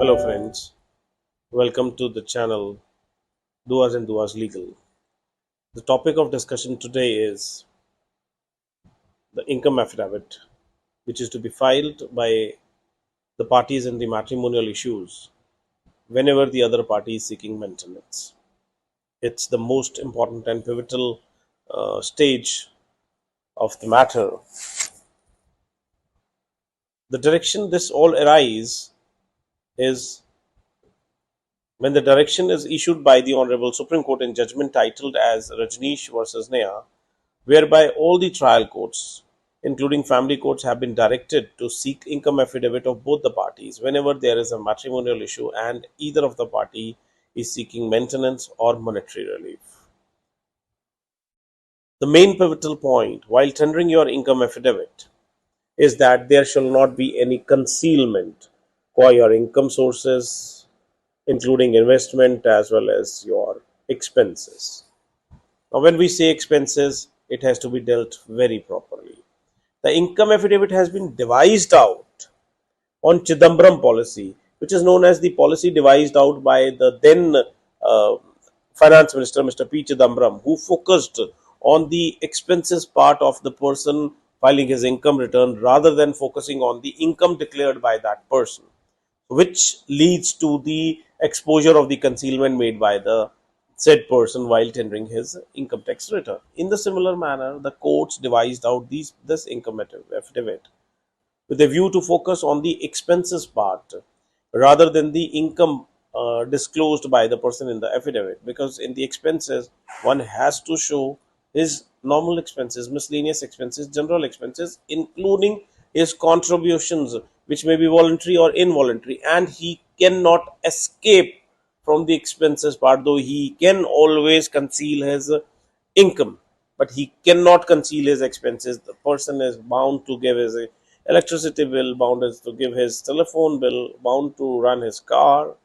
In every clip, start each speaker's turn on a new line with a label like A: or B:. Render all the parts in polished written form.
A: Hello, friends. Welcome to the channel Duas and Duas Legal. The topic of discussion today is the income affidavit, which is to be filed by the parties in the matrimonial issues whenever the other party is seeking maintenance. It's the most important and pivotal stage of the matter. The direction this all arises is when the direction is issued by the Honorable Supreme Court in judgment titled as Rajneesh versus Naya, whereby all the trial courts, including family courts, have been directed to seek income affidavit of both the parties whenever there is a matrimonial issue and either of the party is seeking maintenance or monetary relief. The main pivotal point while tendering your income affidavit is that there shall not be any concealment for your income sources, including investment as well as your expenses. Now, when we say expenses, it has to be dealt very properly. The income affidavit has been devised out on Chidambaram policy, which is known as the policy devised out by the then uh, finance minister, Mr. P. Chidambaram, who focused on the expenses part of the person filing his income return rather than focusing on the income declared by that person, which leads to the exposure of the concealment made by the said person while tendering his income tax return. In the similar manner, the courts devised out this income affidavit with a view to focus on the expenses part rather than the income disclosed by the person in the affidavit, because in the expenses one has to show his normal expenses, miscellaneous expenses, general expenses, including his contributions, which may be voluntary or involuntary, and he cannot escape from the expenses part, though he can always conceal his income, but he cannot conceal his expenses. The person is bound to give his electricity bill, bound is to give his telephone bill, bound to run his car,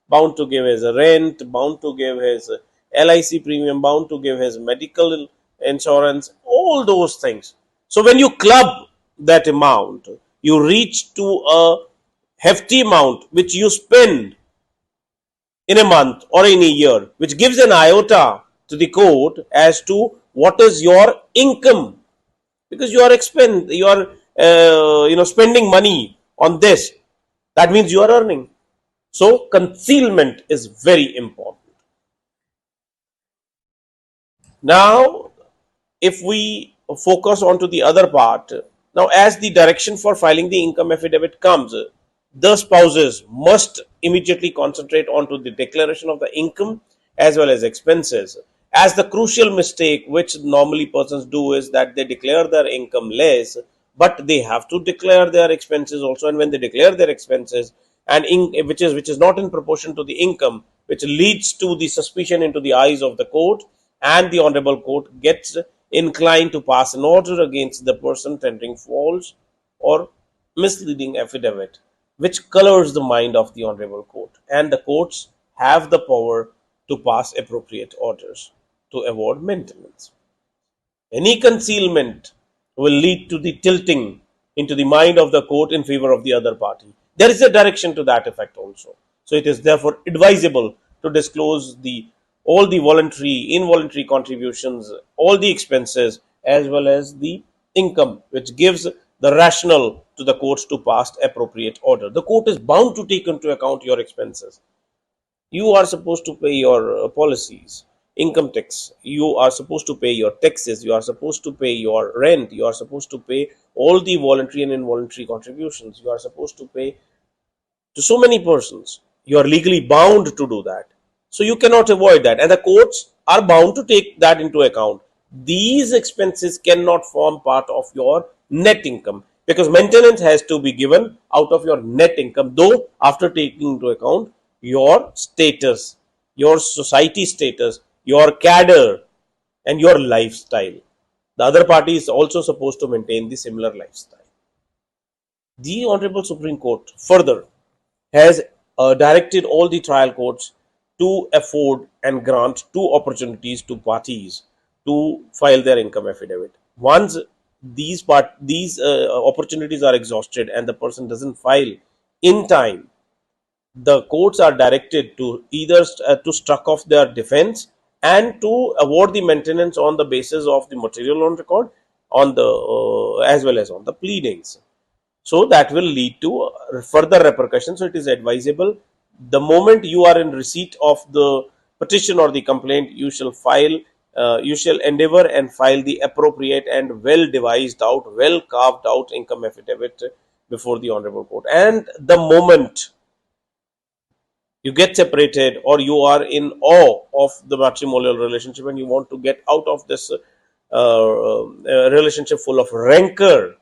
A: bound to give his rent, bound to give his LIC premium, bound to give his medical insurance, all those things. So when you club that amount, you reach to a hefty amount which you spend in a month or in a year, which gives an iota to the court as to what is your income, because you are spending money on this. That means you are earning. So concealment is very important. Now, if we focus on to the other part, now as the direction for filing the income affidavit comes, the spouses must immediately concentrate onto the declaration of the income as well as expenses, as the crucial mistake which normally persons do is that they declare their income less, but they have to declare their expenses also, and when they declare their expenses and which is not in proportion to the income, which leads to the suspicion into the eyes of the court, and the honorable court gets inclined to pass an order against the person tendering false or misleading affidavit, which colors the mind of the honorable court, and the courts have the power to pass appropriate orders to award maintenance. Any concealment will lead to the tilting into the mind of the court in favor of the other party. There is a direction to that effect also. So it is therefore advisable to disclose the all the voluntary, involuntary contributions, all the expenses, as well as the income, which gives the rationale to the courts to pass appropriate order. The court is bound to take into account your expenses. You are supposed to pay your policies, income tax, you are supposed to pay your taxes, you are supposed to pay your rent, you are supposed to pay all the voluntary and involuntary contributions, you are supposed to pay to so many persons. You are legally bound to do that, so you cannot avoid that, and the courts are bound to take that into account. These expenses cannot form part of your net income, because maintenance has to be given out of your net income, though after taking into account your status, your society status, your cadre, and your lifestyle. The other party is also supposed to maintain the similar lifestyle. The Honorable Supreme Court further has directed all the trial courts to afford and grant two opportunities to parties to file their income affidavit. Once these opportunities are exhausted and the person doesn't file in time, the courts are directed to either to struck off their defense and to award the maintenance on the basis of the material on record, on the as well as on the pleadings. So that will lead to further repercussions. So it is advisable, the moment you are in receipt of the petition or the complaint, you shall file, you shall endeavor and file the appropriate and well devised out, well carved out income affidavit before the honorable court. And the moment you get separated or you are in awe of the matrimonial relationship and you want to get out of this relationship full of rancor,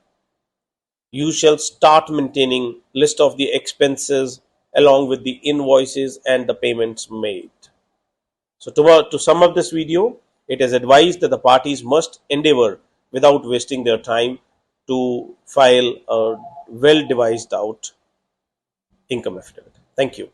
A: you shall start maintaining list of the expenses along with the invoices and the payments made. So to sum up this video, it is advised that the parties must endeavor without wasting their time to file a well devised out income affidavit. Thank you.